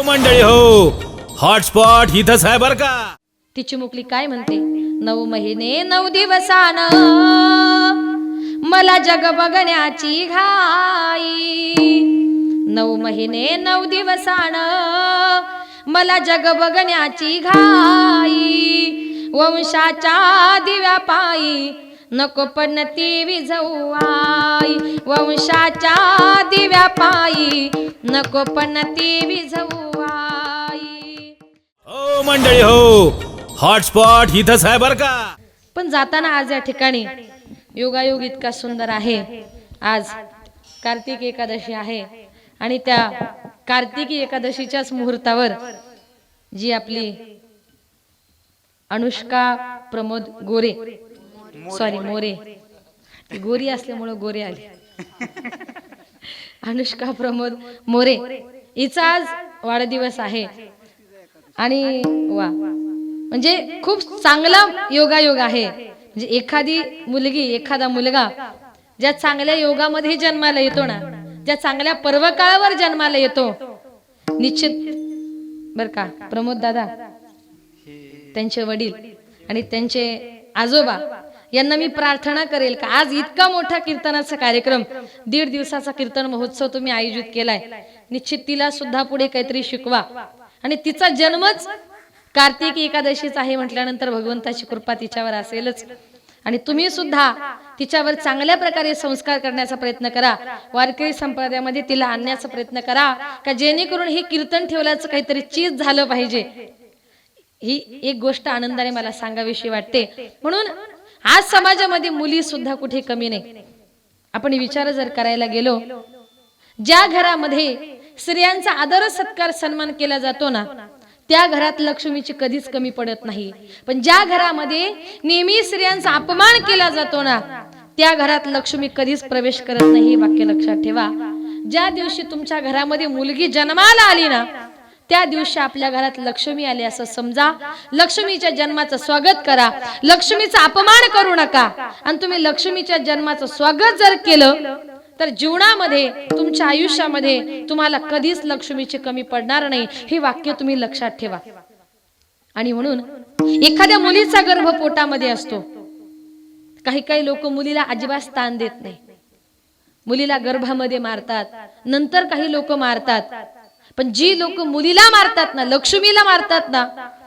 मंडळी हो, हॉटस्पॉट इथंच आहे बर का. ती चिमुकली काय म्हणते? 9 महिने 9 दिवसान मला जग बघण्याची घाई. 9 महिने 9 दिवसान मला जग बघण्याची घाई. वंशाच्या दिव्या पायी नको पण ती विझवू आई. वंशाच्या दिव्या पायी नको पण ती विझवू आई. हो मंडळी हो, हॉटस्पॉट इथंच आहे बर का. पण जाताना आज या ठिकाणी योगायोग इतका सुंदर आहे. आज कार्तिक एकादशी आहे आणि त्या कार्तिकी एकादशीच्याच मुहूर्तावर जी आपली अनुष्का प्रमोद गोरे, सॉरी मोरे, ती गोरी असल्यामुळे गोरे आली. अनुष्का प्रमोद मोरे हिचा आज वाढदिवस आहे. आणि वा, म्हणजे खूप चांगला योगायोग आहे. म्हणजे एखादी मुलगी, एखादा मुलगा ज्या चांगल्या योगामध्ये जन्माला येतो ना, ज्या चांगल्या पर्वकाळावर जन्माला येतो, निश्चित बर का. प्रमोद दादा, त्यांचे वडील आणि त्यांचे आजोबा यांना मी प्रार्थना करेल का आज इतका मोठा कीर्तनाचा कार्यक्रम, 1.5 दिवसाचा कीर्तन महोत्सव तुम्ही आयोजित केलाय. निश्चित तिला सुद्धा पुढे काहीतरी शिकवा. आणि तिचा जन्मच कार्तिकी एकादशीचा आहे म्हटल्यानंतर भगवंताची कृपा तिच्यावर असेलच. आणि तुम्ही सुद्धा तिच्यावर चांगल्या प्रकारे संस्कार करण्याचा प्रयत्न करा. वारकरी संप्रदायामध्ये तिला आणण्याचा प्रयत्न करा का जेणेकरून हे कीर्तन ठेवल्याचं काहीतरी चीज झालं पाहिजे. ही एक गोष्ट आनंदाने मला सांगावीशी वाटते. म्हणून आज समाजामध्ये मुली सुद्धा कुठे कमी नाही. आपण विचार जर करायला गेलो, ज्या घरामध्ये स्त्रियांचा आदर सत्कार सन्मान केला जातो ना, त्या घरात लक्ष्मीची कधीच कमी पडत नाही. पण ज्या घरामध्ये नेहमी स्त्रियांचा अपमान केला जातो ना, त्या घरात लक्ष्मी कधीच प्रवेश करत नाही. हे वाक्य लक्षात ठेवा. ज्या दिवशी तुमच्या घरामध्ये मुलगी जन्माला आली ना, त्या दिवशी आपल्या घरात लक्ष्मी आली असं समजा. लक्ष्मीच्या जन्माचं स्वागत करा, लक्ष्मीचा अपमान करू नका. आणि तुम्ही लक्ष्मीच्या जन्माचं स्वागत जर केलं तर जीवनामध्ये, तुमच्या आयुष्यामध्ये तुम्हाला कधीच लक्ष्मीची कमी पडणार नाही. हे वाक्य तुम्ही लक्षात ठेवा. आणि म्हणून एखाद्या मुलीचा गर्भ पोटामध्ये असतो, काही काही लोक मुलीला अजिबात स्थान देत नाही, मुलीला गर्भामध्ये मारतात, नंतर काही लोक मारतात. पण जी लोक मुलीला मारतात ना, लक्ष्मीला मारतात ना,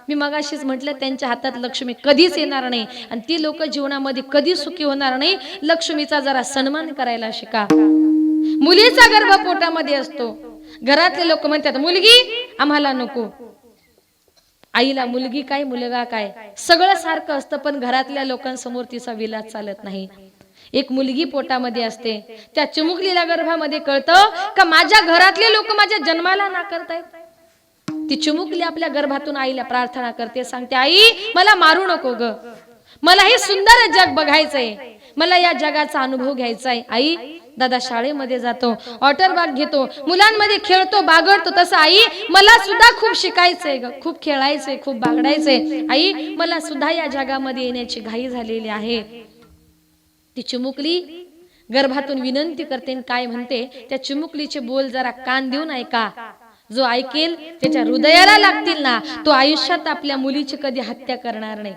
मी मगाशीच म्हटलं त्यांच्या हातात लक्ष्मी कधीच येणार नाही. आणि ती लोक जीवनामध्ये कधी सुखी होणार नाही. लक्ष्मीचा जरा सन्मान करायला शिका. मुलीचा गर्भ पोटामध्ये असतो, घरातले लोक म्हणतात मुलगी आम्हाला नको. आईला मुलगी काय मुलगा काय सगळं सारखं असतं, पण घरातल्या लोकांसमोर तिचा विलास चालत नाही. एक मुलगी पोटामध्ये असते, त्या चिमुकलीला गर्भामध्ये कळतं का माझ्या घरातले लोक माझ्या जन्माला नाकारतायत. ती चिमुकली आपल्या गर्भातून आईला प्रार्थना करते, सांगते आई मला मारू नको ग, मला हे सुंदर जग बघायचंय, मला या जगाचा अनुभव घ्यायचाय. आई दादा शाळेमध्ये जातो, वॉटर बाग घेतो, मुलांमध्ये खेळतो, बागडतो, तसं आई मला सुद्धा खूप शिकायचंय ग, खूप खेळायचंय, खूप बागडायचंय. आई मला सुद्धा या जगामध्ये येण्याची घाई झालेली आहे. ती चिमुकली गर्भातून विनंती करते, काय म्हणते, त्या चिमुकलीचे बोल जरा कान देऊन ऐका. जो ऐकेल त्याच्या हृदयाला लागतील ना, तो आयुष्यात आपल्या मुलीची कधी हत्या करणार नाही.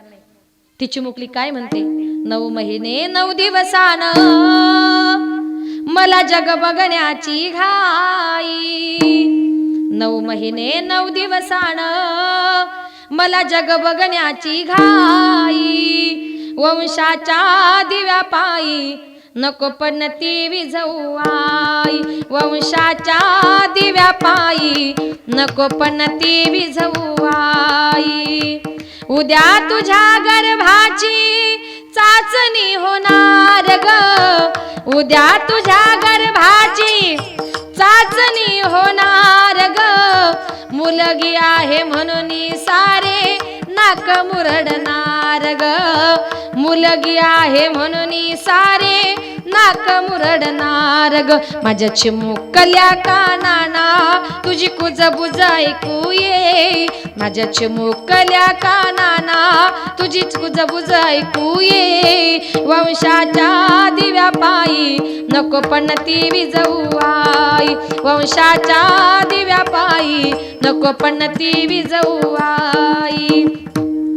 ती चिमुकली काय म्हणते? 9 महिने 9 दिवसान मला जग बघण्याची घाई. 9 महिने 9 दिवसान मला जग बघण्याची घाई. वंशाच्या दिव्या पायी नको पण ती विझवू आई. वंशाच्या दिव्या पायी नको पण ती विझवू आई. उद्या तुझ्या गर्भाची चाचणी होणार ग, उद्या तुझ्या गर्भाची चाचणी होणार ग. मुलगी आहे म्हणून सारे नाक मुरडणार ग, मुलगी आहे म्हणून सारे नाक मुरडणार ग. माझ्या चिमुकल्या कानाना तुझी कुजबुज ऐकू ये, माझ्या चिमुकल्या कानाना तुझी कुजबुज ऐकू ये. वंशाच्या दिव्या पायी नको पण ती विझवू आई. वंशाच्या दिव्या पायी नको पण ती विजवू आई.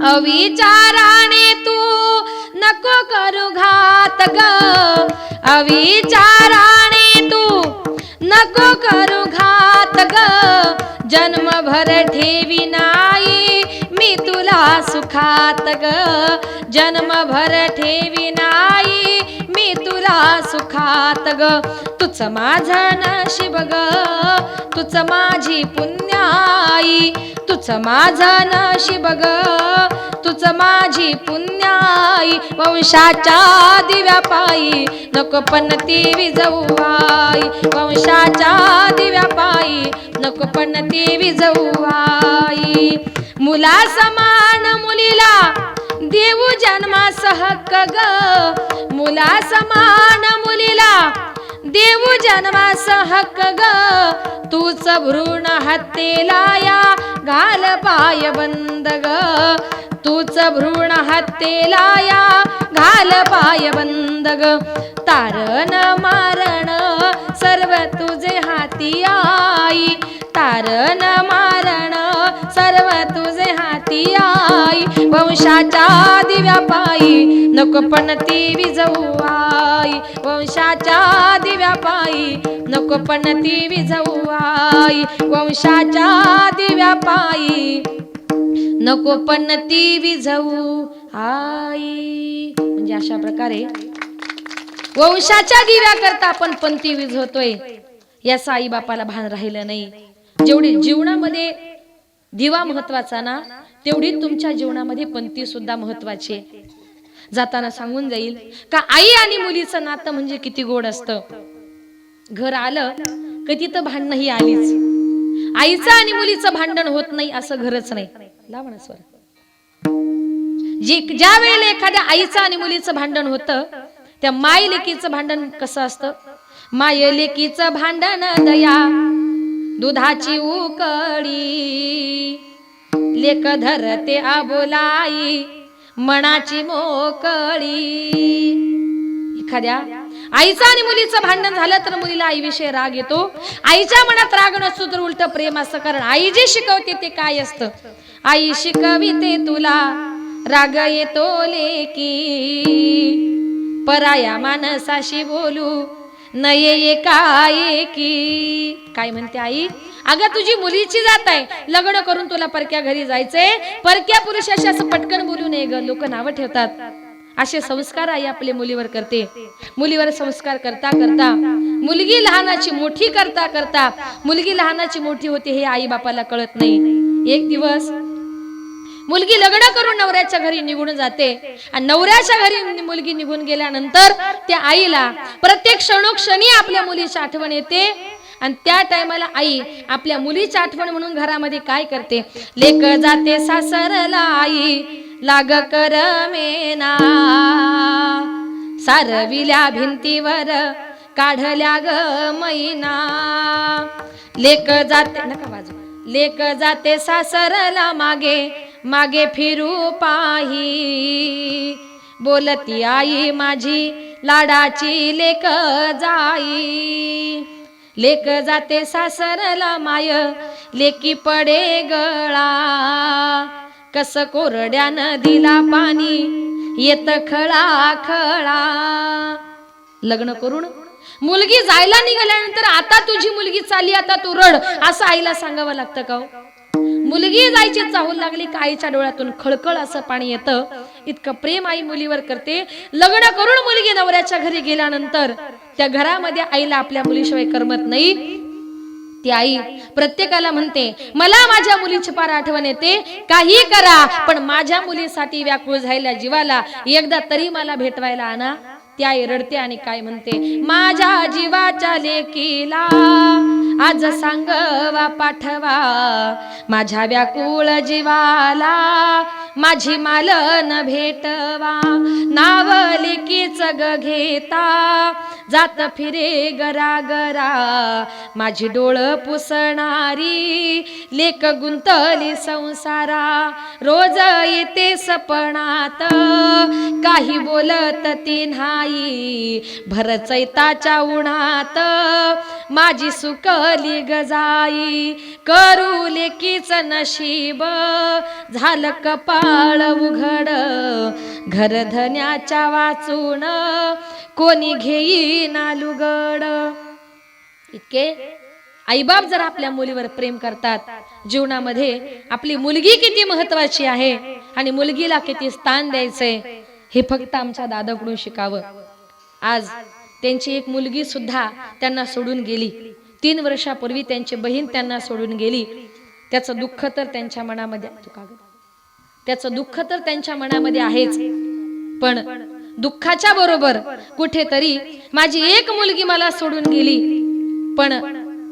अविचाराने तू नको करू घात ग, अविचाराने तू नको करू घात ग, जन्मभर ठेवी नाही मी तुला सुखात ग, जन्मभर ठेवी नाही मी तुला सुखात ग. तुच माझं नशीब ग, तुच माझी पुण्याई, तुच माझं नशीब ग, तुच माझी पुण्याई. वंशाच्या दिव्यापायी नको पण ती विजवू आई, वंशाच्या दिव्यापायी नको पण ती विजवू आई. मुला समान मुलीला देऊ जन्मास हक्क ग, मुला समान मुलीला देऊ जन्मास हक्क ग, तूच भ्रूण हत्येला या घाल पाय बंद ग, तूच भ्रूण हत्येला या घाल पाय बंद ग. तारण मारण सर्व तुझे हाती आई, तारण मारण सर्व तुझे हाती आई. वंशाच्या दिव्यापायी नको पण ती विजवू आई, वंशाच्या दिव्यापायी नको पण ती विजवू आई, वंशाच्या दिव्यापायी नको पण ती विझवू आई. म्हणजे अशा प्रकारे वंशाच्या दिव्या करता आपण पंथी विझवतोय याचं आई बापाला भान राहिलं नाही. जेवढी जीवनामध्ये दिवा महत्वाचा ना, तेवढी तुमच्या जीवनामध्ये पंथी सुद्धा महत्वाची आहे. जाताना सांगून जाईल का आई आणि मुलीचं नातं म्हणजे किती गोड असतं. घर आलं की तिथं भांडण ही आलीच. आईचं आणि मुलीचं भांडण होत नाही असं घरच नाही. लावा ना स्वर. ज्या वेळेला एखाद्या आईचं आणि मुलीचं भांडण होतं, त्या माय लेकीचं भांडण कसं असतं. माय लेकीचं भांडण दया दुधाची उकळी, लेक धरते आबोलाई मनाची मोकळी. एखाद्या आईचं आणि मुलीचं भांडण झालं तर मुलीला आईविषयी राग येतो. आईच्या मनात राग नसतो तर उलट प्रेम असतं. कारण आई जे शिकवते ते काय असतं. आई शिकविते तुला राग येतो लेकी, पराया माणसाशी बोलू नये एकाएकी. काय म्हणते आई, अगं तुझी मुलीची जात आहे, लग्न करून तुला परक्या घरी जायचंय, परक्या पुरुषाशी असं पटकन बोलू नये ग. लोक नावं ठेवतात. असे संस्कार आई आपले मुलीवर करते. मुलीवर संस्कार करता करता मुलगी लहानाची मोठी करता करता मुलगी लहानाची मोठी होते हे आई बापाला कळत नाही. एक दिवस मुलगी लग्न करून नवऱ्याच्या घरी निघून जाते आणि नवऱ्याच्या घरी मुलगी निघून गेल्यानंतर त्या आईला प्रत्येक क्षणोक्षणी आपल्या मुलीची आठवण येते. आणि त्या टायमाला आई आपल्या मुलीची आठवण म्हणून घरामध्ये काय करते. लेक जाते सासरला आई लाग कर मेना, सारविल्या भिंतीवर काढल्या ग मैना. लेक जाते नका वाजू. लेक जाते सासरला मागे मागे फिरू पाही, बोलती आई माझी लाडाची लेक जाई. लेक जाते सासरला माय लेकी पडे गळा, कस कोरड्यानं दिला पाणी येत खळा खळा. लग्न करून मुलगी जायला निघाल्यानंतर आता तुझी मुलगी चालली आता तू रड असं आईला सांगावं लागतं का. मुलगी जायची चाहूल लागली का आईच्या डोळ्यातून खळखळ असं पाणी येतं. इतकं प्रेम आई मुलीवर करते. लग्न करून मुलगी नवऱ्याच्या घरी गेल्यानंतर त्या घरामध्ये आईला आपल्या मुलीशिवाय करमत नाही. ती आई प्रत्येकाला म्हणते मला माझ्या मुलीची फार आठवण येते, काही करा पण माझ्या मुलीसाठी व्याकुळ झालेल्या जीवाला एकदा तरी मला भेटवायला आणा. ती आई रडते आणि काय म्हणते. माझ्या जीवाच्या लेकीला आज सांगवा पाठवा, माझ्या व्याकुळ जीवाला माझी मालन भेटवा. नाव लेकीच ग घेता जात फिरे गरा गरा, माझी डोळ पुसणारी लेक गुंतली संसारा. रोज येते सपनात काही बोलत ती नाही, नाही, भर चैताच्या उन्हात माझी सुकली गजाई, करू लेकीच नशीब झालं कपाळ उघड, घरधन्याच्या वाचून कोणी घेईना लुगड. इतके आईबाप जर आपल्या मुलीवर प्रेम करतात, जीवनामध्ये आपली मुलगी किती महत्वाची आहे आणि मुलगीला किती स्थान द्यायचंय हे फक्त आमच्या दादाकडून शिकावं. आज त्यांची एक मुलगी सुद्धा त्यांना सोडून गेली. 3 वर्षापूर्वी त्यांची बहीण त्यांना सोडून गेली. त्याचं दुःख तर त्यांच्या मनामध्ये त्यांच्या मनामध्ये आहेच. पण दुःखाच्या बरोबर कुठेतरी माझी एक मुलगी मला सोडून गेली, पण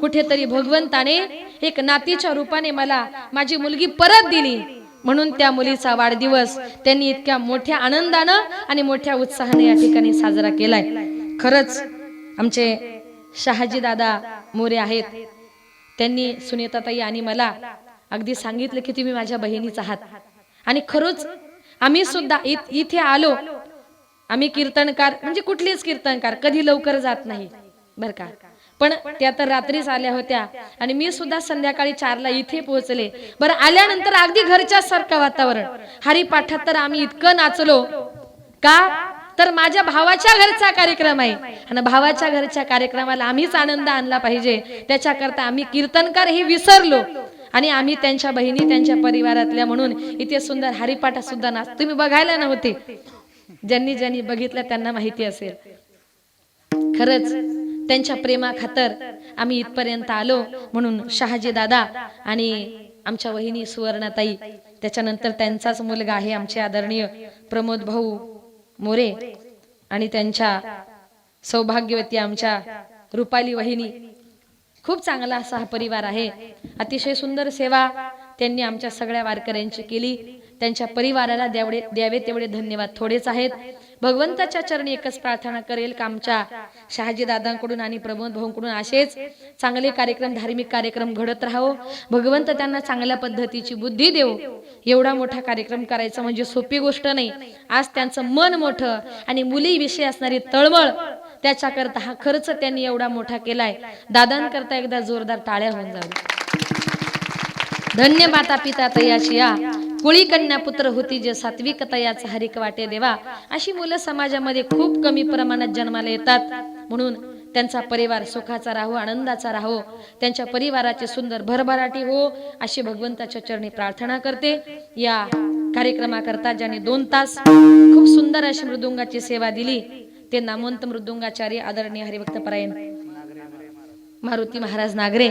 कुठेतरी भगवंताने एक नातीच्या रूपाने मला माझी मुलगी परत दिली, म्हणून त्या मुलीचा वाढदिवस त्यांनी इतक्या मोठ्या आनंदानं आणि मोठ्या उत्साहाने या ठिकाणी साजरा केलाय. खरंच आमचे शहाजी दादा मोरे आहेत, त्यांनी सुनीताताई आणि मला अगदी सांगितलं की तुम्ही माझ्या बहिणीचा आहात. आणि खरंच आम्ही सुद्धा इथे आलो. आम्ही कीर्तनकार म्हणजे कुठलेच कीर्तनकार कधी लवकर जात नाही बर का, पण त्या तर रात्रीच आल्या होत्या आणि मी सुद्धा संध्याकाळी 4ला इथे पोहोचले. बरं, आल्यानंतर अगदी घरच्या सारखं वातावरण. हरिपाठात तर आम्ही इतकं नाचलो का, तर माझ्या भावाच्या घरचा कार्यक्रम आहे आणि भावाच्या घरच्या कार्यक्रमाला आम्हीच आनंद आणला पाहिजे, त्याच्याकरता आम्ही कीर्तनकार हे विसरलो आणि आम्ही त्यांच्या बहिणी त्यांच्या परिवारातल्या म्हणून इथे सुंदर हरिपाठा सुद्धा नाच. तुम्ही बघायला नव्हते, ज्यांनी ज्यांनी बघितलं त्यांना माहिती असेल. खरंच त्यांच्या प्रेमा खातर आम्ही इथपर्यंत आलो. म्हणून शहाजी दादा आणि आमच्या वहिनी सुवर्णाताई, त्याच्यानंतर त्यांचाच मुलगा आहे आमचे आदरणीय प्रमोद भाऊ मोरे आणि त्यांच्या सौभाग्यवती आमच्या रुपाली वहिनी. खूप चांगला असा हा परिवार आहे. अतिशय सुंदर सेवा त्यांनी आमच्या सगळ्या वारकऱ्यांची केली. त्यांच्या परिवाराला द्यावे तेवढे धन्यवाद थोडेच आहेत. भगवंताच्या चरणी एकच प्रार्थना करेल का आमच्या शहाजी दादांकडून आणि प्रमोद भाऊंकडून असेच चांगले कार्यक्रम, धार्मिक कार्यक्रम घडत राहावो. भगवंत त्यांना चांगल्या पद्धतीची बुद्धी देव. एवढा मोठा कार्यक्रम करायचा म्हणजे सोपी गोष्ट नाही. आज त्यांचं मन मोठं आणि मुलीविषयी असणारी तळमळ, त्याच्याकरता हा खर्च त्यांनी एवढा मोठा केलाय. दादांकरता एकदा जोरदार टाळ्या होऊन जाऊ. धन्य माता पिता तयाची या, कुळी कन्या पुत्र होती जे सात्विक तयाचा हरिक वाटे देवा. अशी मुलं समाजामध्ये खूप कमी प्रमाणात जन्माला येतात. म्हणून त्यांचा परिवार सुखाचा राहो, आनंदाचा राहो, त्यांच्या परिवाराची सुंदर भरभराटी हो अशी भगवंताच्या चरणी प्रार्थना करते. या कार्यक्रमाकरता ज्यांनी 2 तास खूप सुंदर अशी मृदुंगाची सेवा दिली ते नामवंत मृदुंगाचार्य आदरणीय हरिभक्तपरायण मारुती महाराज नागरे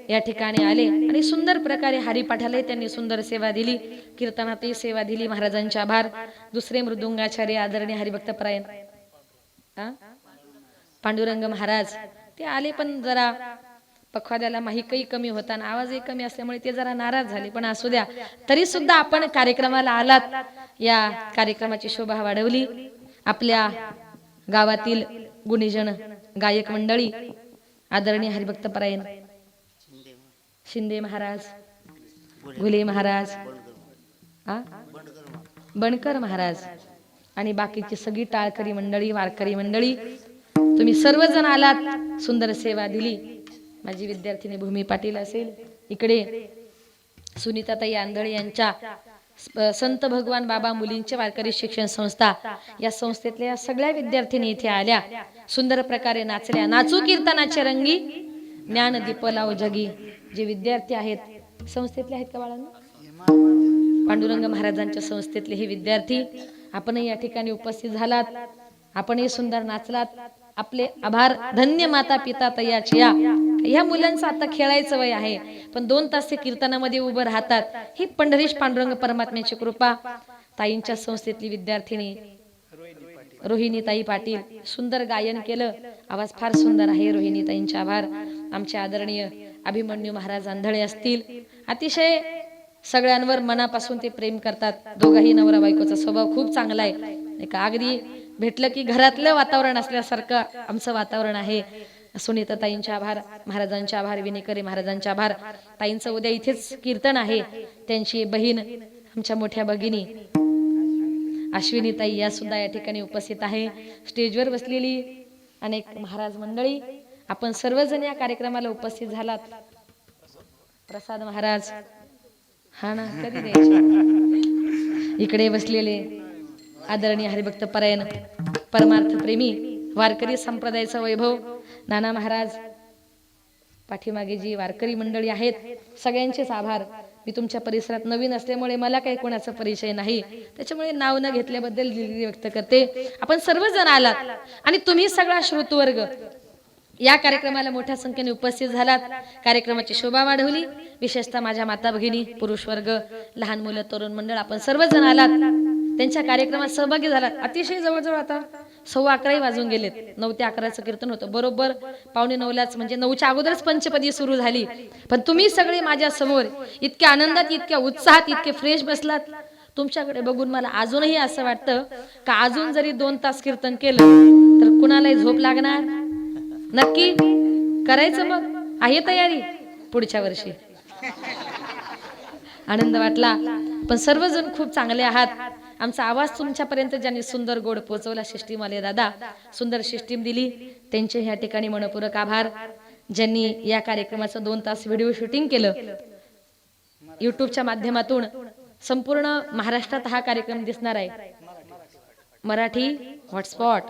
या ठिकाणी आले आणि सुंदर प्रकारे हरिपाठाला त्यांनी सुंदर सेवा दिली, कीर्तनातही सेवा दिली. महाराजांचे आभार. दुसरे मृदुंगाचार्य आदरणीय हरिभक्तपरायण पांडुरंग महाराज ते आले, पण जरा पखवाद्याला माहिकही कमी होता आणि आवाजही कमी असल्यामुळे ते जरा नाराज झाले. पण असू द्या, तरी सुद्धा आपण कार्यक्रमाला आलात. या कार्यक्रमाची शोभा वाढवली. आपल्या गावातील गुणीजन गायक मंडळी आदरणीय हरिभक्तपरायण शिंदे महाराज, घुले महाराज, बनकर महाराज आणि बाकीची सगळी टाळकरी मंडळी, वारकरी मंडळी, तुम्ही सर्वजण आलात, सुंदर सेवा दिली. माझी विद्यार्थिनी भूमी पाटील असेल, इकडे सुनीताताई आंधळे यांच्या संत भगवान बाबा मुलींचे वारकरी शिक्षण संस्था या संस्थेतल्या सगळ्या विद्यार्थिनी इथे आल्या. सुंदर प्रकारे नाचल्या. नाचू कीर्तनाचे रंगी, ज्ञान दीप लावो जगी. जे विद्यार्थी आहेत संस्थेतले आहेत का बाळांनो? पांडुरंग महाराजांच्या संस्थेतले हे विद्यार्थी, आपणही या ठिकाणी उपस्थित झालात, आपणही सुंदर नाचलात. आपले आभार. धन्य माता पिता तयाची या. ह्या मुलांचं आता खेळायचं वय आहे, पण 2 तास ते कीर्तनामध्ये उभं राहतात. ही पंढरीश पांडुरंग परमात्म्याची कृपा. ताईंच्या संस्थेतली विद्यार्थिनी रोहिणीताई पाटील सुंदर गायन केलं, आवाज फार सुंदर आहे. रोहिणीताईंचे आभार. आमचे आदरणीय अभिमन्यू महाराज आंधळे असतील, अतिशय सगळ्यांवर मनापासून ते प्रेम करतात. दोघाही नवरा बायकोचा स्वभाव खूप चांगला आहे. एका अगदी भेटलं की घरातलं वातावरण असल्यासारखं आमचं वातावरण आहे. सुनीताताईंचे आभार, महाराजांचे आभार, विनेकरी महाराजांचे आभार. ताईंचं उद्या इथेच कीर्तन आहे. त्यांची बहीण आमच्या मोठ्या भगिनी अश्विनीताई या सुद्धा या ठिकाणी उपस्थित आहे. स्टेजवर बसलेली अनेक महाराज मंडळी, आपण सर्वजण या कार्यक्रमाला उपस्थित झालात. प्रसाद महाराज, हा ना, कधी द्यायचे. इकडे बसलेले आदरणीय हरिभक्त परायण परमार्थ प्रेमी वारकरी संप्रदायाचा वैभव नाना महाराज, पाठीमागे जी वारकरी मंडळी आहेत सगळ्यांचेच आभार. मी तुमच्या परिसरात नवीन असल्यामुळे मला काही कोणाचा परिचय नाही, त्याच्यामुळे नाव न घेतल्याबद्दल दिलगिरी व्यक्त करते. आपण सर्वजण आलात आणि तुम्ही सगळा श्रोतवर्ग या कार्यक्रमाला मोठ्या संख्येने उपस्थित झालात. कार्यक्रमाची शोभा वाढवली. विशेषतः माझ्या माता भगिनी, पुरुष वर्ग, लहान मुलं, तरुण मंडळ, आपण सर्वजण आलात, त्यांच्या कार्यक्रमात सहभागी झालात. अतिशय जवळजवळ आता 11:15 वाजून गेलेत. 9 ते 11चं कीर्तन होतं. बरोबर 8:45 म्हणजे 9च्या अगोदरच पंचपदी सुरू झाली. पण तुम्ही सगळे माझ्या समोर इतक्या आनंदात, इतक्या उत्साहात, इतके फ्रेश बसलात. तुमच्याकडे बघून मला अजूनही असं वाटतं का अजून जरी 2 तास कीर्तन केलं तर कुणालाही झोप लागणार. नक्की करायचं, मग आहे तयारी पुढच्या वर्षी. आनंद वाटला. पण सर्वजण खूप चांगले आहात. आमचा आवाज तुमच्यापर्यंत ज्यांनी सुंदर गोड पोहोचवला, सिस्टीमवाले दादा सुंदर सिस्टीम दिली, त्यांचे ह्या ठिकाणी मनपूर्वक आभार. ज्यांनी या कार्यक्रमाचं 2 तास व्हिडिओ शूटिंग केलं, युट्यूबच्या माध्यमातून संपूर्ण महाराष्ट्रात हा कार्यक्रम दिसणार आहे. मराठी हॉटस्पॉट,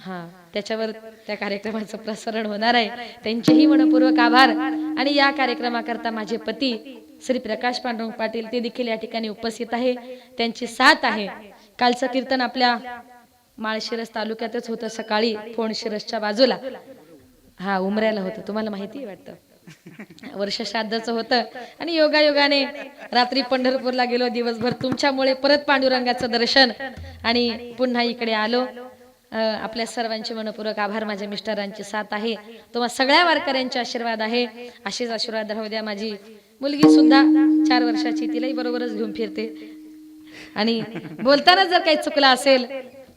हा, त्याच्यावर त्या कार्यक्रमाचं प्रसारण होणार आहे. त्यांचेही मनपूर्वक आभार. आणि या कार्यक्रमाकरता माझे पती श्री प्रकाश पांडुरंग पाटील, ते देखील या ठिकाणी उपस्थित आहे. त्यांची साथ आहे. कालचं कीर्तन आपल्या माळशिरस तालुक्यातच होतं, सकाळी फोंडशिरसच्या बाजूला, हा, उमऱ्याला होतं. तुम्हाला माहिती आहे वाटतं, वर्षश्राद्धाचं होतं. आणि योगायोगाने रात्री पंढरपूरला गेलो, दिवसभर तुमच्यामुळे परत पांडुरंगाचं दर्शन आणि पुन्हा इकडे आलो. आपल्या सर्वांचे मनपूर्वक आभार. माझ्या मिस्टरांची साथ आहे, तुम्हा सगळ्या वारकऱ्यांचे आशीर्वाद आहे. असेच आशीर्वाद राहू द्या. माझी मुलगी सुद्धा 4 वर्षाची, तिलाही बरोबरच घेऊन फिरते. आणि बोलताना जर काही चुकलं असेल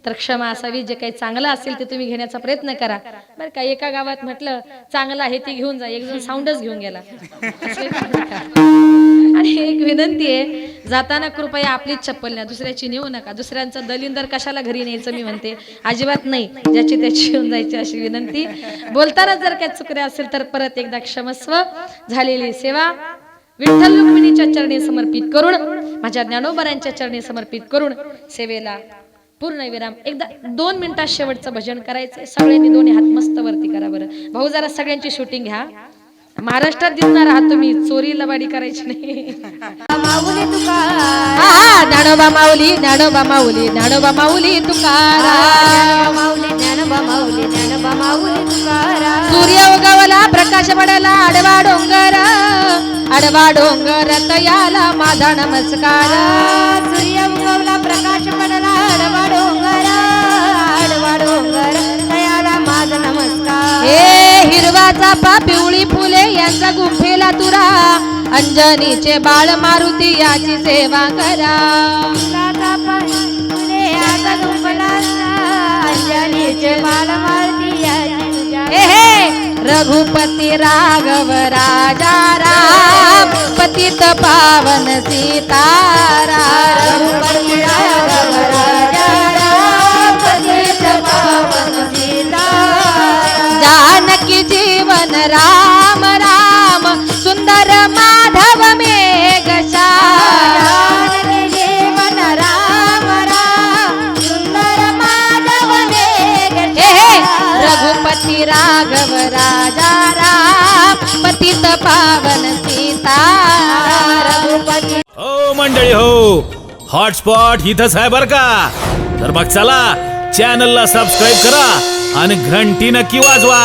तर क्षमा असावी. जे काही चांगलं असेल ते तुम्ही घेण्याचा प्रयत्न करा, बरं का. एका गावात म्हटलं चांगलं आहे ती घेऊन जा, एक जण साऊंडच घेऊन गेला. आणि एक विनंती आहे, जाताना कृपया आपलीच चप्पल न्या, दुसऱ्याची नेऊ नका. दुसऱ्यांचा दलिंदर कशाला घरी न्यायचं मी म्हणते, अजिबात नाही. ज्याची त्याची घेऊन जायची अशी विनंती. बोलताना जर काही चुकले असेल तर परत एकदा क्षमस्व. झालेली सेवा विठ्ठल रुक्मिणीच्या चरणी समर्पित करून, माझ्या ज्ञानोबरांच्या चरणी समर्पित करून सेवेला पूर्ण विराम. एकदा 2 मिनिटात शेवटचं भजन करायचंय. सगळ्यांनी दोन्ही हात मस्त वरती करा बरं. भाऊ जरा सगळ्यांची शूटिंग घ्या. महाराष्ट्रात दिसणार आहात तुम्ही, चोरी लबाडी करायची नाही. माऊली हा, ज्ञानोबा माऊली, ज्ञानोबा माऊली, ज्ञानोबा माऊली तुकाराम. माऊली ज्ञानोबा माऊली, ज्ञानोबा माऊली तुकाराम. सूर्य उगवला, प्रकाश पडला, आडवा डोंगर, आडवा डोंगर तयाला माझा नमस्कार. सूर्य उगवला, प्रकाश पडला, आडवा डोंगर, आडवा डोंगर तयाला माझा नमस्कार. हे हिरवा चाफा, पिवळी फुले यांचा गुंफेला तुरा, अंजनीचे बाळ मारुती याची सेवा करा. अंजनीचे बाळ मारुती हे हे रघुपती राघव राजा राम, पतित पावन सीताराम. रघुपती राघव राजा राम, पतित पावन सीताराम. जानकी जीवन राम राम, सुंदर माधव मेघश्याम. जानकी जीवन राम राम, सुंदर माधव मेघश्याम. हे रघुपती राघव राजा राम, पतित पावन सीताराम. रघुपती हो मंडळी हो, हॉटस्पॉट इथंच आहे बर का. तर मग चला, चॅनलला सबस्क्राईब करा आणि घंटी नक्की वाजवा.